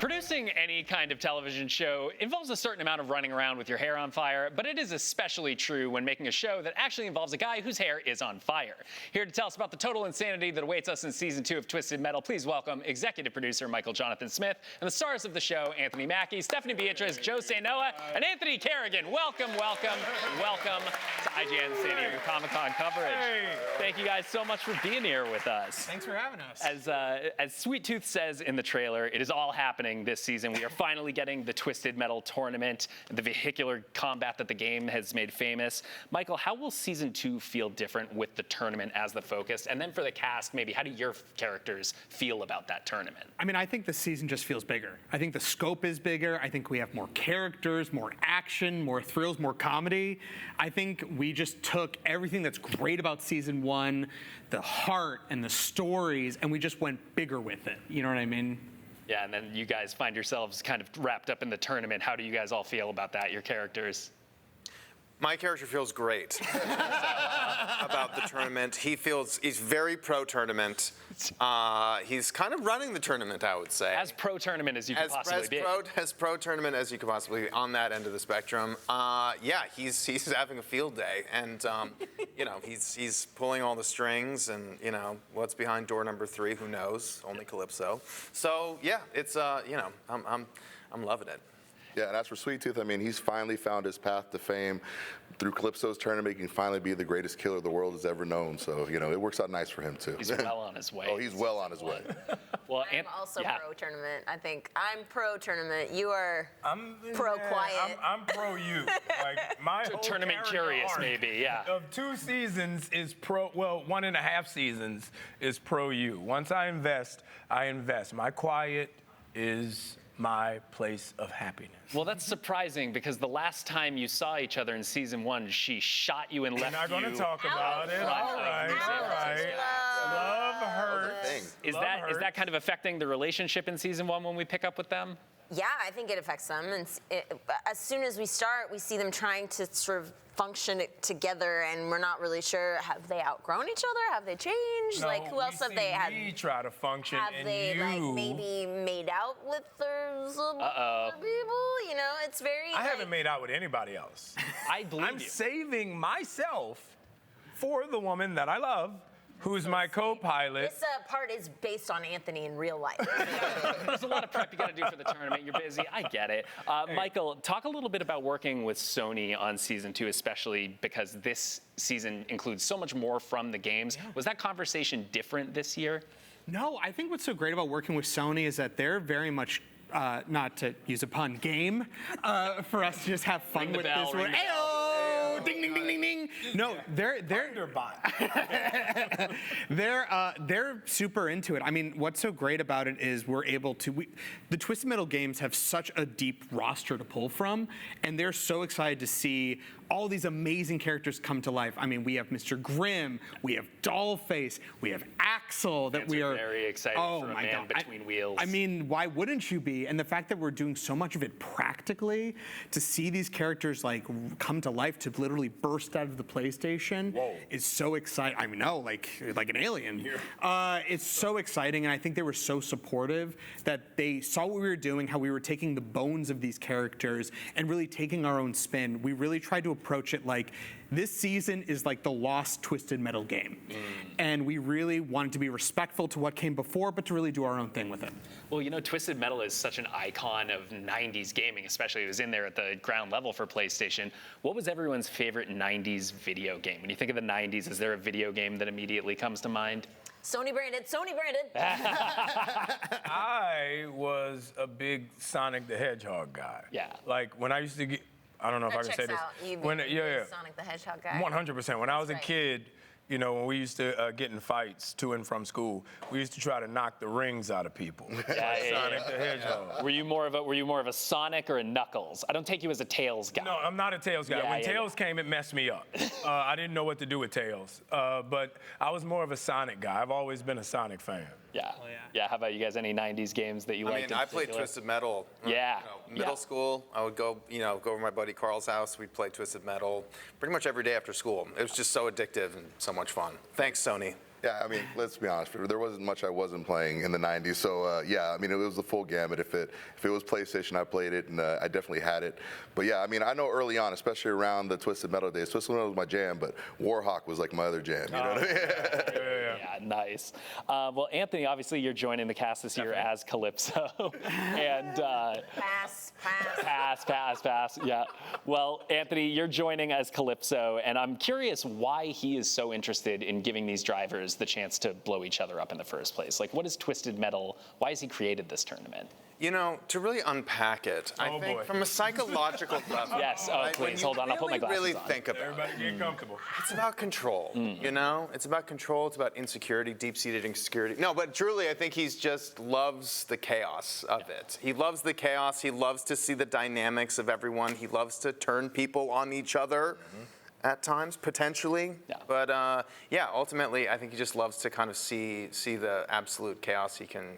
Producing any kind of television show involves a certain amount of running around with your hair on fire, but it is especially true when making a show that actually involves a guy whose hair is on fire. Here to tell us about the total insanity that awaits us in season 2 of Twisted Metal, please welcome executive producer Michael Jonathan Smith and the stars of the show, Anthony Mackie, Stephanie Beatriz, Joe Seanoa, and Anthony Carrigan. Welcome, welcome, welcome to IGN San Diego Comic-Con coverage. Hey. Thank you guys so much for being here with us. Thanks for having us. As Sweet Tooth says in the trailer, it is all happening this season. We are finally getting the Twisted Metal tournament, the vehicular combat that the game has made famous. Michael, how will season 2 feel different with the tournament as the focus? And then for the cast, maybe how do your characters feel about that tournament? I mean, I think the season just feels bigger. I think the scope is bigger. I think we have more characters, more action, more thrills, more comedy. I think we just took everything that's great about season 1, the heart and the stories, and we just went bigger with it. You know what I mean? Yeah, and then you guys find yourselves kind of wrapped up in the tournament. How do you guys all feel about that, your characters? My character feels great about the tournament. He's very pro-tournament. He's kind of running the tournament, I would say. As pro-tournament as you could possibly be. As pro-tournament as you could possibly be on that end of the spectrum. Yeah, he's having a field day, and you know, he's pulling all the strings, and you know what's behind door number 3, who knows? Only Calypso. So yeah, it's you know, I'm loving it. Yeah, and as for Sweet Tooth, I mean, he's finally found his path to fame. Through Calypso's tournament, he can finally be the greatest killer the world has ever known. So, you know, it works out nice for him, too. He's well on his way. Oh, he's well on his way. Well, I'm also pro-tournament, I think. I'm pro-tournament. You are pro-quiet. I'm pro-you. Like, my whole tournament curious, maybe, yeah. Of 2 seasons is well, 1.5 seasons is pro-you. Once I invest, I invest. My quiet is my place of happiness. Well, that's surprising because the last time you saw each other in season 1, she shot you and left you. We're not going to talk about it. All right. Love hurts. Is that kind of affecting the relationship in season 1 when we pick up with them? Yeah, I think it affects them. And as soon as we start, we see them trying to sort of function together, and we're not really sure, have they outgrown each other? Have they changed? No, like, who else have they had? We try to function, have and they, you... like, maybe made out with some other people? You know, it's very... I haven't made out with anybody else. I believe I'm saving myself for the woman that I love, who's my co-pilot. This part is based on Anthony in real life. There's a lot of prep you got to do for the tournament. You're busy. I get it. Michael, talk a little bit about working with Sony on season 2, especially because this season includes so much more from the games. Yeah. Was that conversation different this year? No, I think what's so great about working with Sony is that they're very much, not to use a pun, game for us to just have fun with this. Ding, ding, ding, ding, ding. No, they're super into it. I mean, what's so great about it is we're able to. The Twisted Metal games have such a deep roster to pull from, and they're so excited to see all these amazing characters come to life. I mean, we have Mr. Grimm, we have Dollface, we have Axel. That we are very excited for a man between wheels. I mean, why wouldn't you be? And the fact that we're doing so much of it practically, to see these characters like come to life, to literally burst out of the PlayStation, is so exciting. I mean, no, like an alien. It's so exciting, and I think they were so supportive that they saw what we were doing, how we were taking the bones of these characters and really taking our own spin. We really tried to approach it like this season is like the lost Twisted Metal game. And we really wanted to be respectful to what came before, but to really do our own thing with it. Well, you know, Twisted Metal is such an icon of 90s gaming, especially it was in there at the ground level for PlayStation. What was everyone's favorite 90s video game? When you think of the 90s, is there a video game that immediately comes to mind? Sony branded, Sony branded. I was a big Sonic the Hedgehog guy. Yeah. Like when I used to get, I don't know if I can say this. Sonic the Hedgehog guy. 100%. When I was a kid, you know, when we used to get in fights to and from school, we used to try to knock the rings out of people. Sonic the Hedgehog. Were you more of a Sonic or a Knuckles? I don't take you as a Tails guy. No, I'm not a Tails guy. When Tails came, it messed me up. I didn't know what to do with Tails. But I was more of a Sonic guy. I've always been a Sonic fan. Yeah. Oh, yeah. How about you guys? Any 90s games that you liked? I played Twisted Metal. Yeah. Middle school, I would go over to my buddy Carl's house. We'd play Twisted Metal pretty much every day after school. It was just so addictive and so much fun. Thanks, Sony. Yeah, I mean, let's be honest. There wasn't much I wasn't playing in the '90s, so yeah, I mean, it was the full gamut. If it was PlayStation, I played it, and I definitely had it. But yeah, I mean, I know early on, especially around the Twisted Metal days, Twisted Metal was my jam, but Warhawk was like my other jam. You know what I mean? Yeah, nice. Well, Anthony, obviously you're joining the cast this year as Calypso, and pass. Yeah. Well, Anthony, you're joining as Calypso, and I'm curious why he is so interested in giving these drivers the chance to blow each other up in the first place. Like, what is Twisted Metal? Why has he created this tournament? You know, to really unpack it, I think from a psychological level. Yes. Oh, please hold on. I'll put my glasses really on. Think about Everybody get comfortable. It's about control, you know? It's about control, it's about insecurity, deep-seated insecurity. No, but truly, I think he's just loves the chaos of it. He loves the chaos, he loves to see the dynamics of everyone, he loves to turn people on each other at times, potentially. Yeah. But yeah, ultimately, I think he just loves to kind of see the absolute chaos he can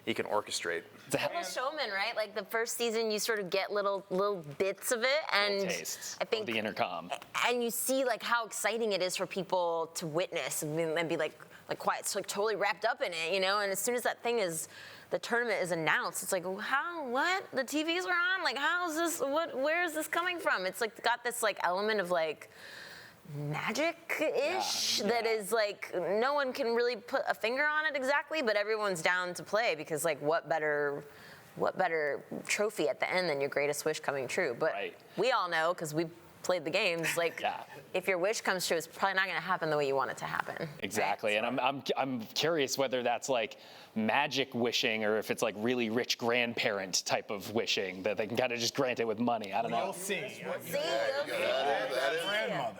orchestrate. I'm a showman, right? Like the first season, you sort of get little bits of it, and Tastes I think of the intercom. and you see like how exciting it is for people to witness and be like quiet, it's like totally wrapped up in it, you know. And as soon as the tournament is announced, it's like, what? The TVs are on? Like, how is this? Where is this coming from? It's like got this like element of like magic-ish that is like no one can really put a finger on it exactly, but everyone's down to play because like what better trophy at the end than your greatest wish coming true? But we all know because we played the games, like if your wish comes true, it's probably not going to happen the way you want it to happen. Exactly, and I'm curious whether that's like magic wishing or if it's like really rich grandparent type of wishing that they can kind of just grant it with money. I don't know. We'll see.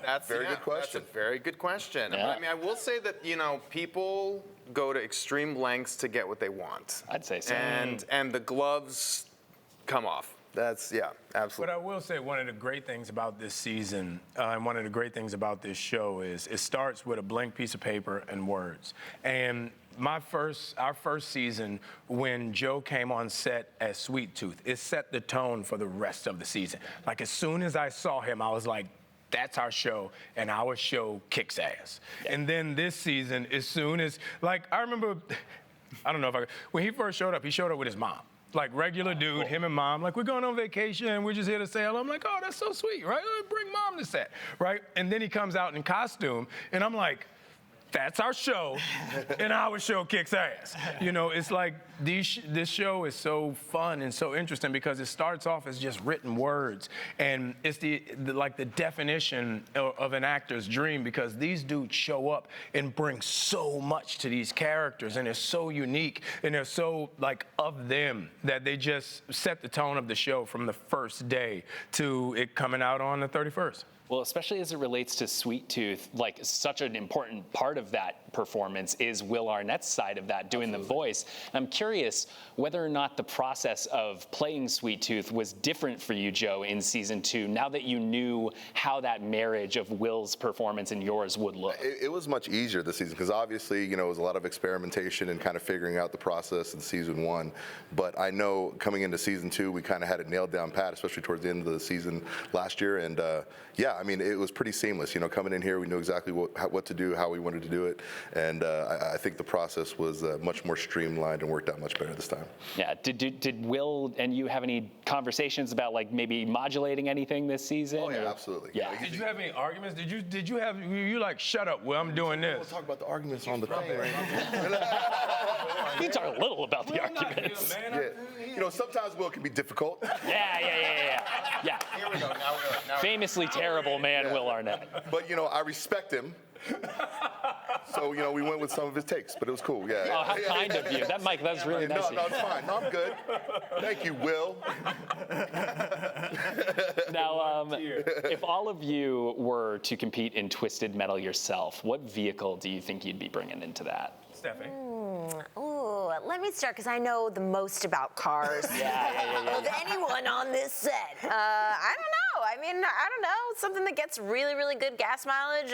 That's Very good question. That's a very good question. Yeah. I mean, I will say that, you know, people go to extreme lengths to get what they want. I'd say so. And the gloves come off. That's, yeah, absolutely. But I will say one of the great things about this season and one of the great things about this show is it starts with a blank piece of paper and words. And our first season, when Joe came on set as Sweet Tooth, it set the tone for the rest of the season. Like as soon as I saw him, I was like, that's our show, and our show kicks ass. And then this season, as soon as, like, I remember, I don't know if when he first showed up with his mom. Like regular dude, him and mom, like we're going on vacation, we're just here to say hello. I'm like, oh, that's so sweet, right? Bring mom to set, right? And then he comes out in costume, and I'm like, that's our show, and our show kicks ass. You know, it's like this show is so fun and so interesting because it starts off as just written words, and it's the definition of an actor's dream because these dudes show up and bring so much to these characters, and they're so unique, and they're so like of them that they just set the tone of the show from the first day to it coming out on the 31st. Well, especially as it relates to Sweet Tooth, like such an important part of that performance is Will Arnett's side of that, doing the voice. And I'm curious whether or not the process of playing Sweet Tooth was different for you, Joe, in season 2, now that you knew how that marriage of Will's performance and yours would look. It was much easier this season because obviously, you know, it was a lot of experimentation and kind of figuring out the process in season 1. But I know coming into season 2, we kind of had it nailed down pat, especially towards the end of the season last year. And yeah, I mean, it was pretty seamless. You know, coming in here, we knew exactly what to do, how we wanted to do it. And I think the process was much more streamlined and worked out much better this time. Yeah. Did Will and you have any conversations about like maybe modulating anything this season? Oh, yeah, or? absolutely. Yeah. Did you have any arguments? You like, shut up, Will, I'm doing We'll this. talk about the arguments on the thing. You talk a little about the arguments. Man. Yeah. You know, sometimes Will can be difficult. Yeah. Here we go. Now Famously terrible man, Will Arnett. But, you know, I respect him. So, you know, we went with some of his takes, but it was cool, yeah. Oh, how kind of you. That Mike, that's really nice. No, it's fine. No, I'm good. Thank you, Will. Now, if all of you were to compete in Twisted Metal yourself, what vehicle do you think you'd be bringing into that? Stephanie. Ooh, let me start because I know the most about cars Yeah. of anyone on this set. I don't know. I mean, I don't know. Something that gets really, really good gas mileage.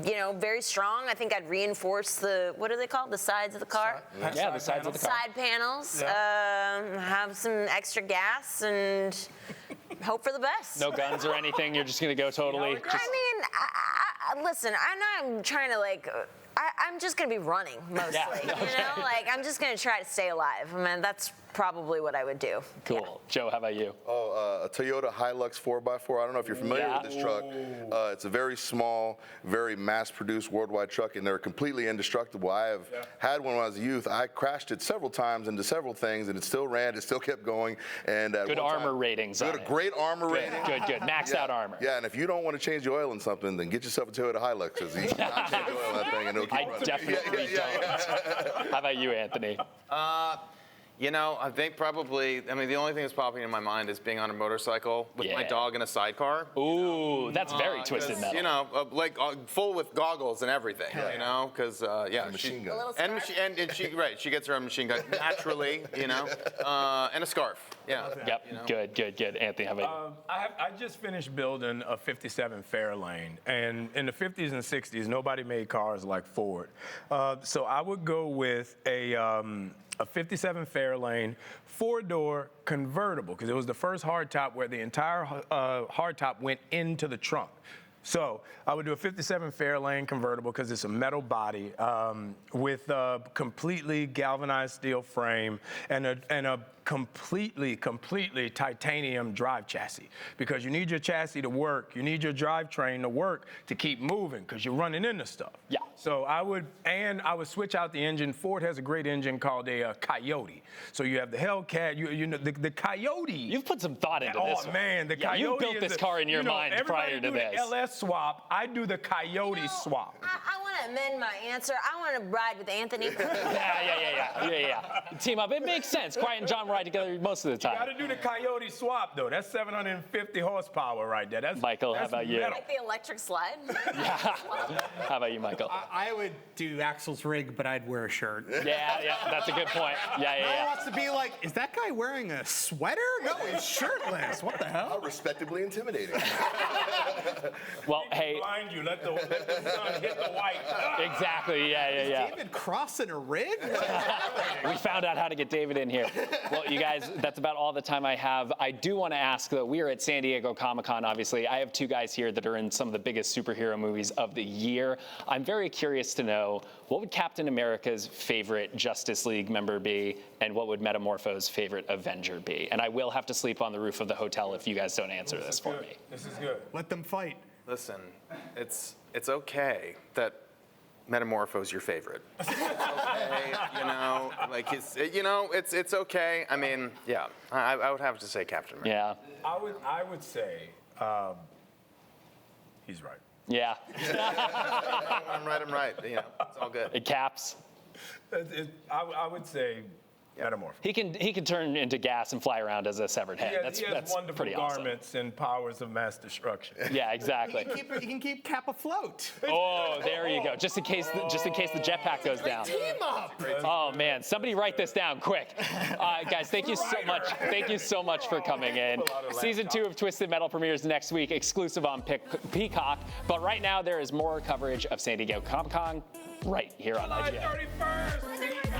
You know, very strong. I think I'd reinforce what are they called? The sides of the car? Yeah, the sides of the car. Side panels. Have some extra gas and hope for the best. No guns or anything. You're just gonna go totally. I mean, listen, I'm not trying to like. I'm just gonna be running mostly. Yeah, okay. You know, like I'm just gonna try to stay alive. I mean, that's probably what I would do. Cool. Yeah. Joe, how about you? A Toyota Hilux 4x4. I don't know if you're familiar with this truck. It's a very small, very mass-produced worldwide truck, and they're completely indestructible. I have had one when I was a youth. I crashed it several times into several things, and it still ran. It still kept going. And Good armor ratings on it. Great armor rating. Good. Maxed out armor. Yeah, and if you don't want to change the oil in something, then get yourself a Toyota Hilux, because you cannot change the oil in that thing, and it'll keep I running. definitely don't. How about you, Anthony? You know, I think probably, I mean, the only thing that's popping in my mind is being on a motorcycle with my dog in a sidecar. Ooh, that's very twisted metal. You know, full with goggles and everything, you know, because, machine gun. A little And, scarf. she gets her own machine gun naturally, you know, and a scarf. Yeah. Yep. You know? Good. Anthony, how about you? I just finished building a 57 Fairlane, and in the 50s and 60s, nobody made cars like Ford. So I would go with a 57 Fairlane, 4-door convertible, because it was the first hardtop where the entire hardtop went into the trunk. So I would do a 57 Fairlane convertible because it's a metal body with a completely galvanized steel frame and a completely titanium drive chassis, because you need your chassis to work. You need your drivetrain to work to keep moving, because you're running into stuff. Yeah. So I would switch out the engine. Ford has a great engine called a Coyote. So you have the Hellcat. You know the Coyote. You've put some thought into this. Oh man, the Coyote. You built this car in your mind prior to everybody this. do the LS swap. I do the Coyote swap. I want to amend my answer. I want to ride with Anthony. Yeah. Team up. It makes sense. Quiet and John ride together most of the time. Got to do the Coyote swap though. That's 750 horsepower right there. That's Michael, how that's about you? metal. Like the electric slide. How about you, Michael? I would do Axel's rig, but I'd wear a shirt. Yeah, that's a good point. No one Yeah. wants to be like, is that guy wearing a sweater? No, he's shirtless. What the hell? How respectably intimidating. Well, hey, Blind you. Let the sun hit the white. exactly. Yeah. David Cross in a rig? We found out how to get David in here. Well, you guys, that's about all the time I have. I do want to ask, though, we are at San Diego Comic-Con, obviously. I have two guys here that are in some of the biggest superhero movies of the year. I'm very curious to know, what would Captain America's favorite Justice League member be, and what would Metamorpho's favorite Avenger be? And I will have to sleep on the roof of the hotel if you guys don't answer this for me. This is good. Let them fight. Listen, it's okay that Metamorpho's your favorite. It's okay, you know, like it's okay. I mean, yeah, I would have to say Captain America. Yeah. I would say he's right. Yeah. I'm right. You know, it's all good. It caps. I would say Metamorpho. He can turn into gas and fly around as a severed head. He has That's wonderful pretty awesome. garments and powers of mass destruction. Yeah, exactly. You can keep Cap afloat. Oh, there you go. Just in case the jetpack goes down. Team up. Oh man, somebody write this down quick. Guys, thank you so much. Thank you so much for coming in. Season 2 of Twisted Metal premieres next week, exclusive on Peacock. But right now there is more coverage of San Diego Comic-Con right here on IGN. July 31st.